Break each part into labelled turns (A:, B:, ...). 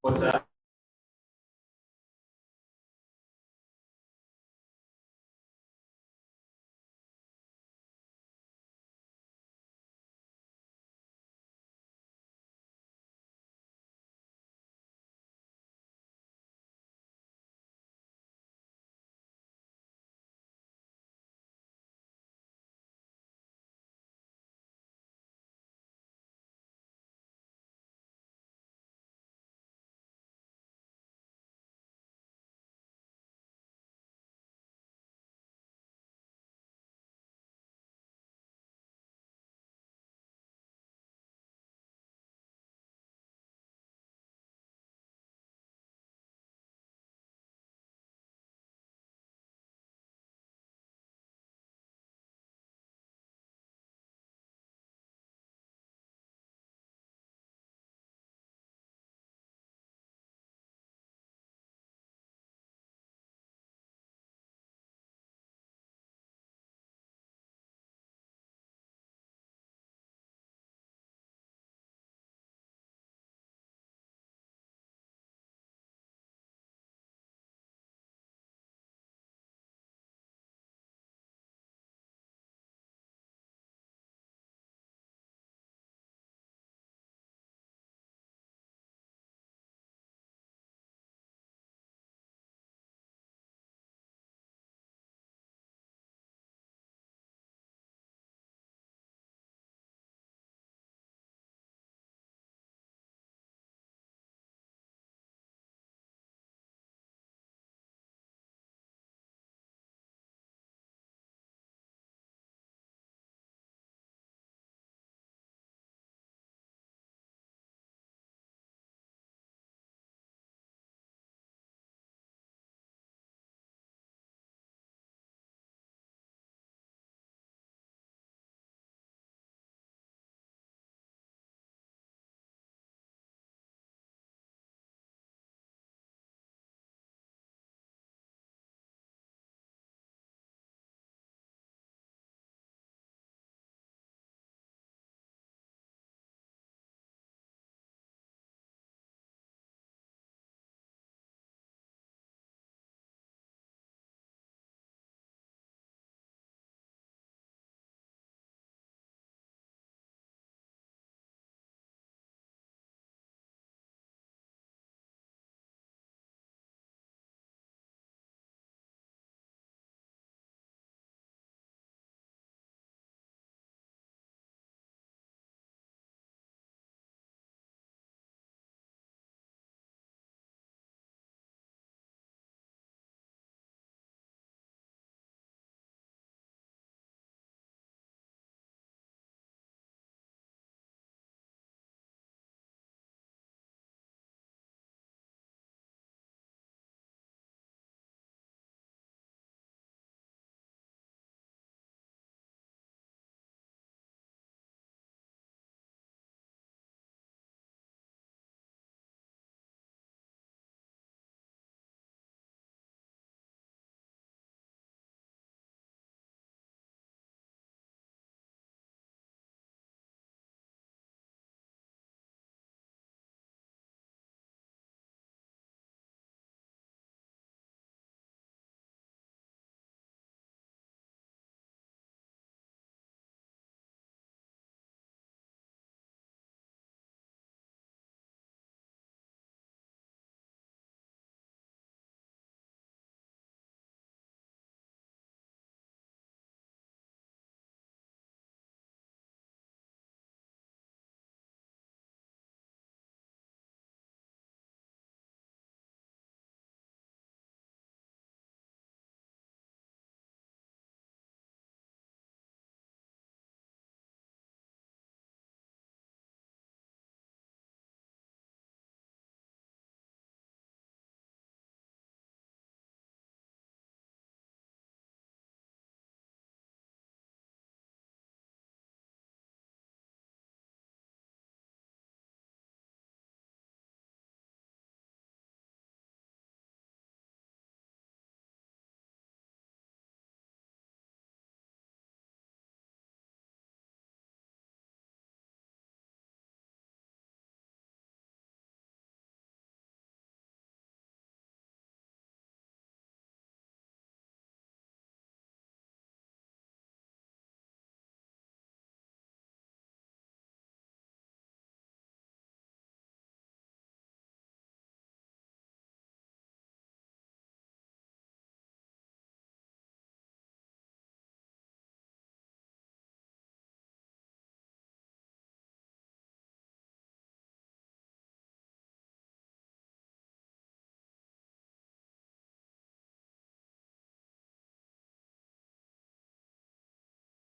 A: What's that?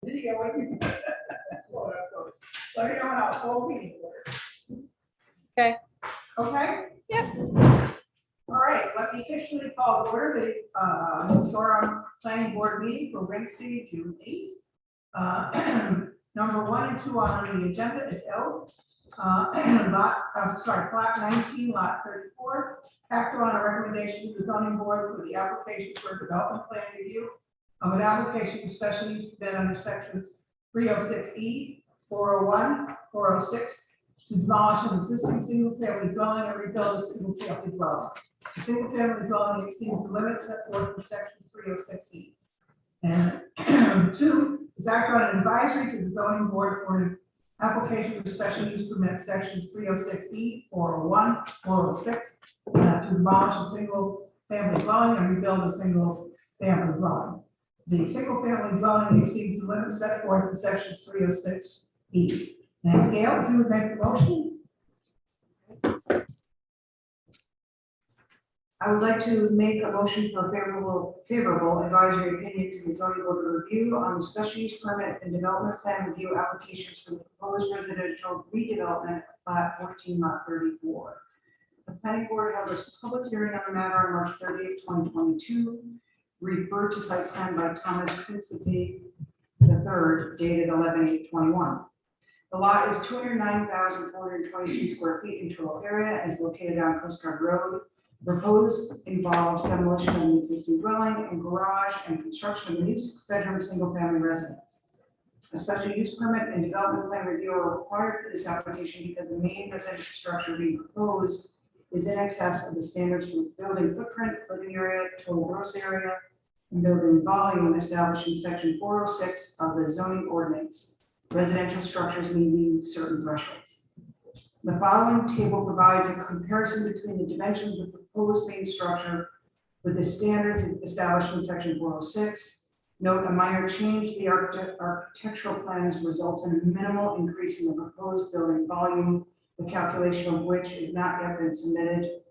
A: Video, what you- that's what I thought. Let me know when I'll call meeting order.
B: Okay.
A: Okay?
B: Yep.
A: All right, let me officially call to order the North Shore Planning Board meeting for Wednesday, June 8th. Number 1 and 2 on the agenda is L. Plot 19, lot 34. Act on a recommendation to the zoning board for the application for a development plan review of an application for special use permit under sections 306E, 401, 406, to demolish an existing single-family dwelling and rebuild a single-family dwelling. The single-family dwelling exceeds the limits set forth in sections 306E. And 2 is act on an advisory to the zoning board for an application for special use permit sections 306E, 401, 406, to demolish a single-family dwelling and rebuild a single-family dwelling. The single-family dwelling exceeds the limits set forth in sections 306E. And Gail, if you would make the motion.
C: I would like to make a motion for favorable advisory opinion to the zoning board of review on the special use permit and development plan review applications for the proposed residential redevelopment of plat 14 lot 34. The planning board held its public hearing on the matter on March 30th, 2022, referred to site plan by Thomas Principe III, dated 11/8/21. The lot is 209,422 square feet in total area and is located on Coast Guard Road. Proposed involves demolition of an existing dwelling and garage and construction of a new 6-bedroom single-family residence. A special use permit and development plan review are required for this application because the main residential structure being proposed is in excess of the standards for building footprint, living area, total gross area, and building volume established in section 406 of the zoning ordinance. Residential structures may meet certain thresholds. The following table provides a comparison between the dimensions of the proposed main structure with the standards established in section 406. Note a minor change to the architectural plans results in a minimal increase in the proposed building volume, the calculation of which is not yet been submitted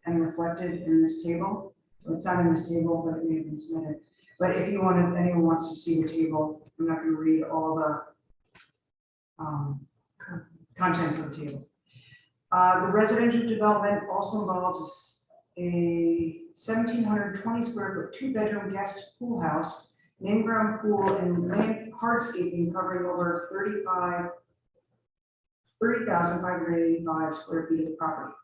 C: and reflected in this table. So it's not in this table, but it may have been submitted. But if you wanted, anyone wants to see the table, I'm not going to read all the contents of the table. The residential development also involves a 1,720 square foot 2-bedroom guest pool house, an in-ground pool and land hardscaping covering over 30,585 square feet of the property.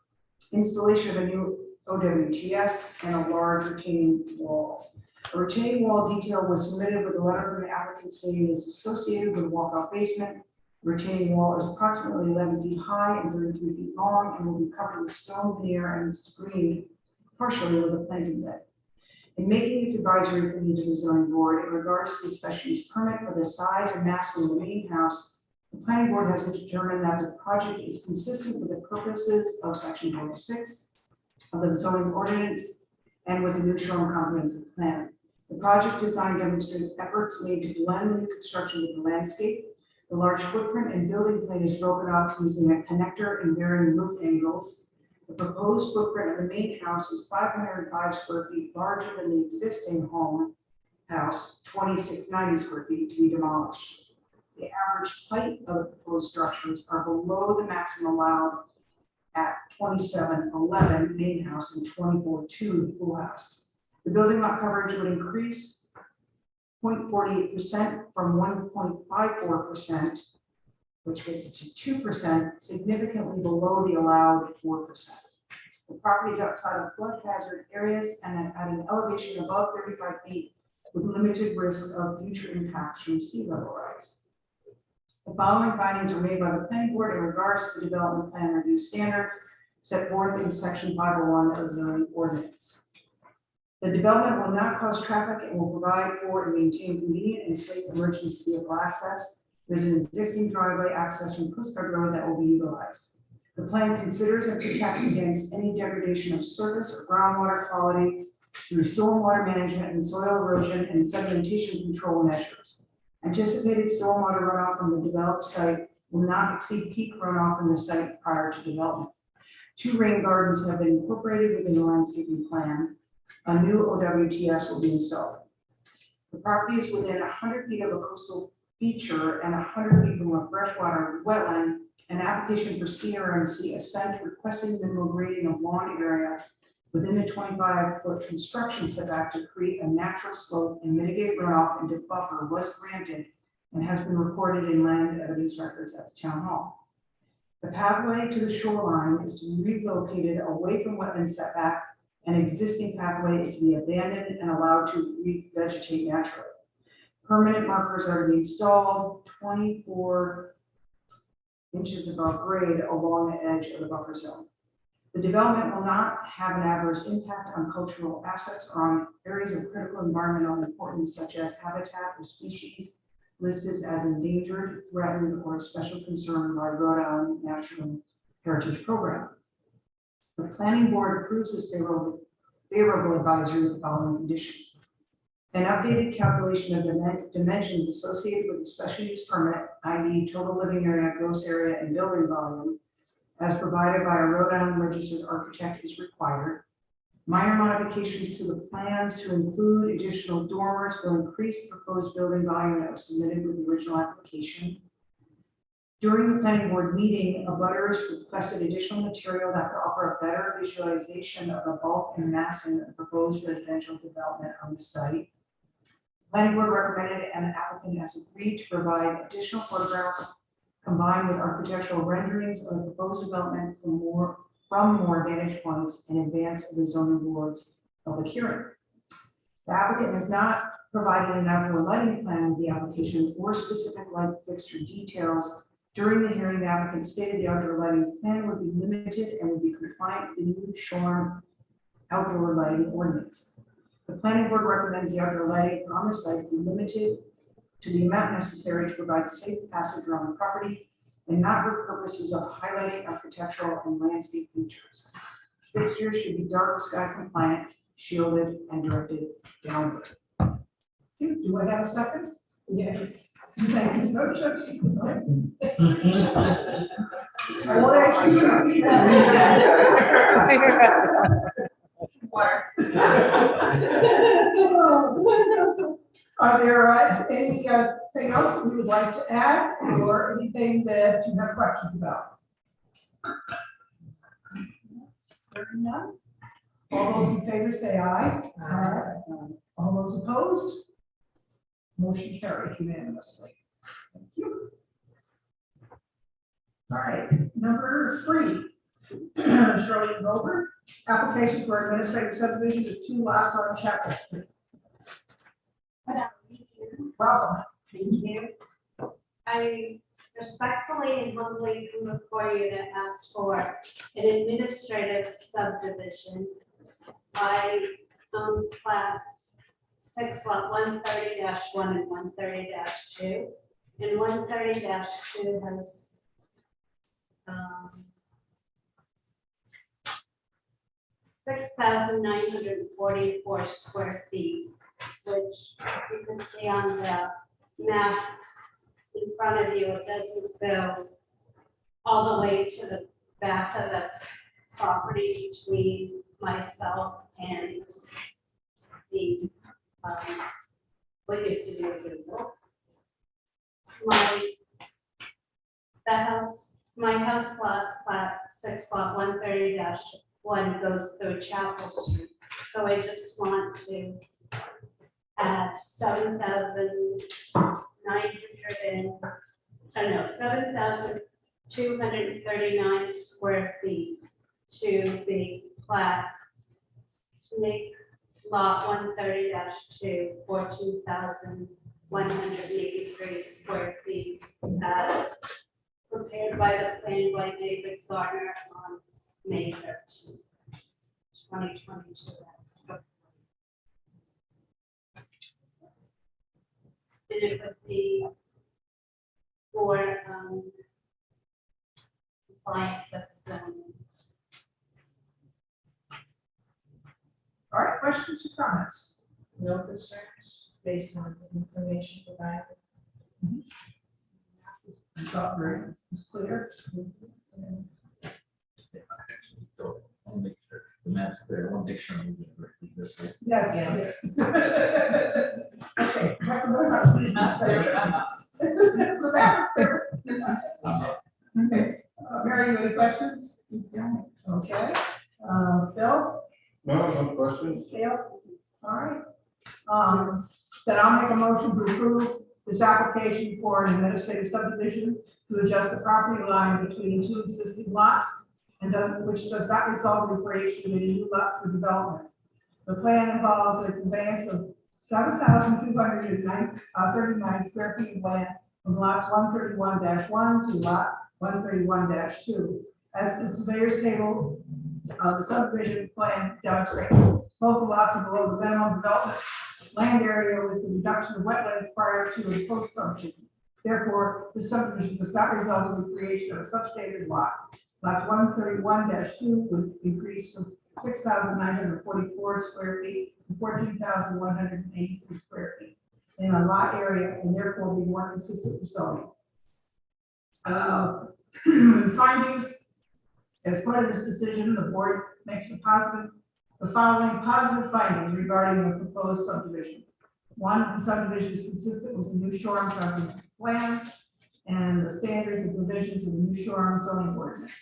C: Installation of a new OWTS and a large retaining wall. A retaining wall detail was submitted with a letter from the applicant stating it is associated with a walkout basement. The retaining wall is approximately 11 feet high and 33 feet long and will be covered with stone veneer and screened partially with a planting bed. In making its advisory opinion to the zoning board in regards to the special use permit for the size and mass of the main house, the planning board has determined that the project is consistent with the purposes of section 406 of the zoning ordinance and with the New Shore comprehensive plan. The project design demonstrates efforts made to blend the new construction with the landscape. The large footprint and building plane is broken up using a connector and varying roof angles. The proposed footprint of the main house is 505 square feet larger than the existing home house, 2,690 square feet, to be demolished. The average height of the proposed structures are below the maximum allowed at 2711 main house and 24.2 pool house. The building lot coverage would increase 0.48% from 1.54%, which gets it to 2%, significantly below the allowed 4%. The property is outside of flood hazard areas and at an elevation above 35 feet with limited risk of future impacts from sea level rise. The following findings were made by the planning board in regards to the development plan review standards set forth in section 501 of the zoning ordinance. The development will not cause traffic and will provide for and maintain convenient and safe emergency vehicle access. There's an existing driveway access from Coast Guard Road that will be utilized. The plan considers and protects against any degradation of surface or groundwater quality through stormwater management and soil erosion and sedimentation control measures. Anticipated stormwater runoff from the developed site will not exceed peak runoff from the site prior to development. 2 rain gardens have been incorporated within the landscaping plan. A new OWTS will be installed. The property is within 100 feet of a coastal feature and 100 feet from a freshwater wetland, an application for CRMC assent requesting minimum grading of lawn area within the 25-foot construction setback to create a natural slope and mitigate runoff into buffer was granted and has been recorded in land evidence records at the town hall. The pathway to the shoreline is to be relocated away from wetland setback. An existing pathway is to be abandoned and allowed to revegetate naturally. Permanent markers are to be installed 24 inches above grade along the edge of the buffer zone. The development will not have an adverse impact on cultural assets or on areas of critical environmental importance such as habitat or species listed as endangered, threatened, or of special concern by Rhode Island National Heritage Program. The planning board approves this favorable advisory with the following conditions. An updated calculation of dimensions associated with the special use permit, i.e. total living area, gross area, and building volume, as provided by a Rhode Island registered architect is required. Minor modifications to the plans to include additional dormers will increase the proposed building volume that was submitted with the original application. During the planning board meeting, abutters requested additional material that could offer a better visualization of the bulk and massing of the proposed residential development on the site. Planning board recommended and the applicant has agreed to provide additional photographs combined with architectural renderings of the proposed development from more vantage points in advance of the zoning board's public hearing. The applicant has not provided an outdoor lighting plan with the application or specific light fixture details. During the hearing, the applicant stated the outdoor lighting plan would be limited and would be compliant with the new Shoreham outdoor lighting ordinance. The planning board recommends the outdoor lighting on the site be limited to the amount necessary to provide safe passage around the property and not for purposes of highlighting architectural and landscape features. Fixtures should be dark sky compliant, shielded, and directed downward.
A: Do I have a second?
B: Yes.
A: Thank you so much. I won't ask you to repeat Are there anything else that you would like to add or anything that you have questions about? Hearing none. All those in favor say aye. Aye. All those opposed? Motion carries unanimously. Thank you. All right, number 3. Shirley Rover, application for administrative subdivision of 2 lots on Chapel Street. Welcome.
D: Thank you. I respectfully and humbly come before you to ask for an administrative subdivision. I own plat 6 lot 130-1 and 130-2. And 130-2 has 6,944 square feet, which you can see on the map in front of you. It doesn't go all the way to the back of the property between myself and the what used to be the Googles. My house plat 6 lot 130-1 goes through Chapel Street. So I just want to add 7,239 square feet to the plat to make lot 130-2 14,183 square feet as prepared by the plan by David Gardner on May 13th, 2022. And it would be for compliant with zoning.
A: All right, questions or comments?
B: No concerns based on the information provided.
A: I thought very clear.
E: So I want to make sure the map's clear. I want to make sure I'm moving correctly this way.
A: Yes. Okay. The map is fair.
E: I'm not-
A: Okay, Mary, you have any questions? Okay, Bill?
F: No, no questions.
A: Dale? All right. Then I'll make a motion to approve this application for an administrative subdivision to adjust the property line between two existing lots which does not result in the creation of any new lots for development. The plan involves a conveyance of 7,239 square feet of land from lots 131-1 to lot 131-2. As the surveyor's table of the subdivision plan demonstrates, both the lots are below the minimum development land area with the reduction of wetlands prior to and post subdivision. Therefore, the subdivision does not result in the creation of a substandard lot. Lots 131-2 would increase from 6,944 square feet to 14,183 square feet in a lot area, and therefore be more consistent with zoning. Findings. As part of this decision, the board makes the following positive findings regarding the proposed subdivision. One, the subdivision is consistent with the New Shoreham comprehensive plan and the standards and provisions of the New Shoreham zoning ordinance.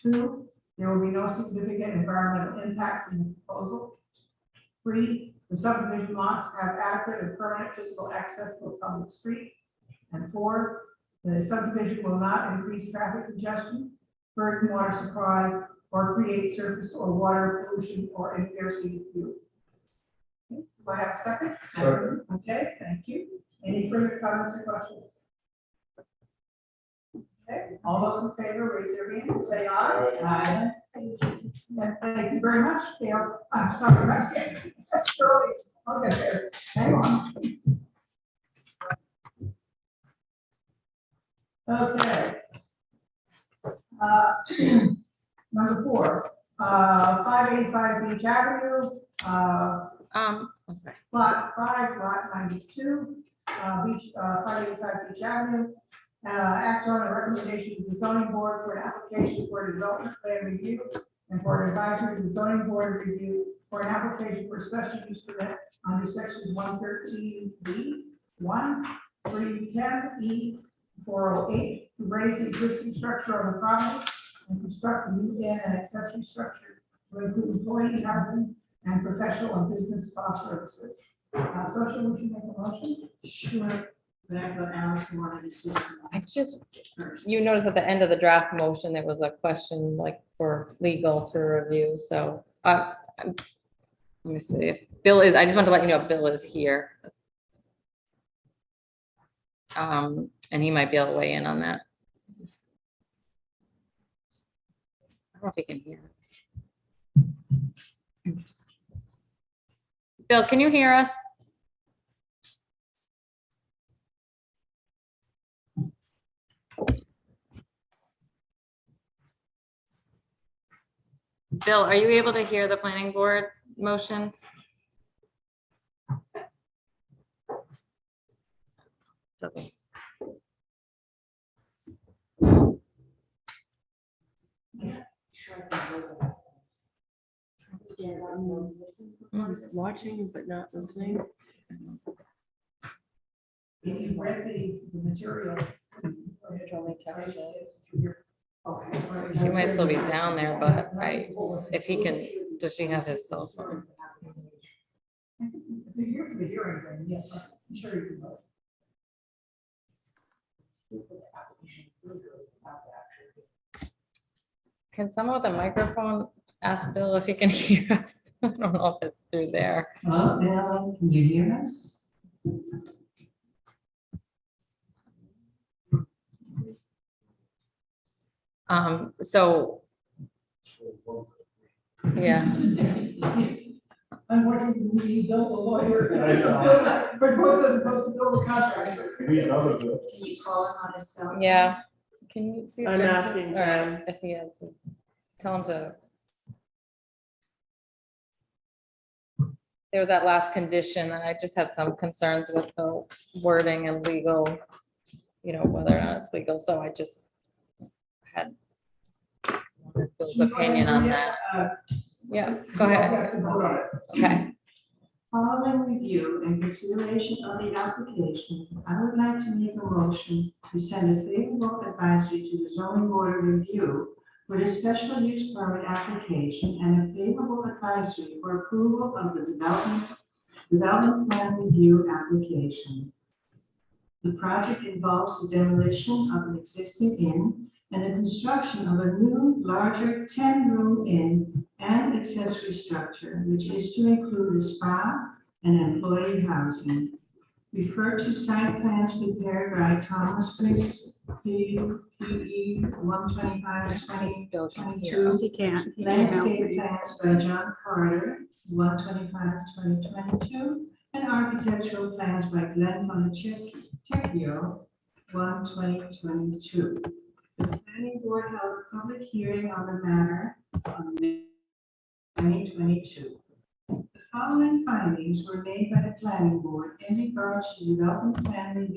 A: Two, there will be no significant environmental impact from the proposal. Three, the subdivision lots have adequate and permanent physical access to a public street. And four, the subdivision will not increase traffic congestion, burden water supply, or create surface or water pollution or impair scenic view. Do I have a second?
F: Second.
A: Okay, thank you. Any further comments or questions? Okay, all those in favor, raise your hand and say aye. Aye. Thank you very much, Gail. I'm sorry about that. Shirley. Okay, hang on. Okay. Number 4, 585 Beach Avenue,
G: Okay.
A: lot 5, lot 92, 585 Beach Avenue. Act on a recommendation to the zoning board for an application for a development plan review and for an advisory to the zoning board review for an application for special use permit under sections 113B, 1, 310E, 408 to raise the existing structure on the property and construct a new inn and accessory structure to include employee housing and professional and business spa services. Social, would you make a motion?
C: Sure. But I thought Alice wanted to see some
G: I just,
C: first.
G: you notice at the end of the draft motion, there was a question like for legal to review, so, let me see, if Bill is, I just want to let you know Bill is here. And he might be able to weigh in on that. I don't know if he can hear. Bill, can you hear us? Bill, are you able to hear the planning board motions? Doesn't.
B: He's watching but not listening.
A: If you read the material. Okay.
G: She might still be down there, but if he can, does she have his cell phone?
A: If you're here for the hearing, then yes, I'm sure you can vote.
G: Can someone with a microphone ask Bill if he can hear us? I don't know if it's through there.
C: Oh, Bill, can you hear us?
G: So, yeah,
A: Unfortunately, we built a lawyer. But most as opposed to build a contractor.
F: We know that.
C: Can you call him on his cell?
G: yeah. Can you see? if
B: I'm
G: Jen-
B: asking
G: all right,
B: Jen.
G: if he is, tell him to. There was that last condition, and I just had some concerns with the wording and legal, whether or not it's legal, so I just had wanted Bill's opinion on that. Yeah, go ahead.
A: You have to vote on it.
G: Okay.
C: Following review and consideration of the application, I would like to make a motion to send a favorable advisory to the zoning board of review for the special use permit application and a favorable advisory for approval of the development plan review application. The project involves the demolition of an existing inn and the construction of a new, larger 10-room inn and accessory structure, which is to include a spa and employee housing. Refer to site plans prepared by Thomas Fritz, PE 125/2022.
H: He can't.
C: Landscape plans by John Carter, 125/2022, and architectural plans by Glenn Fonacchio, 1/2022. The planning board held a public hearing on the matter on May 2022. The following findings were made by the planning board in regards to development plan review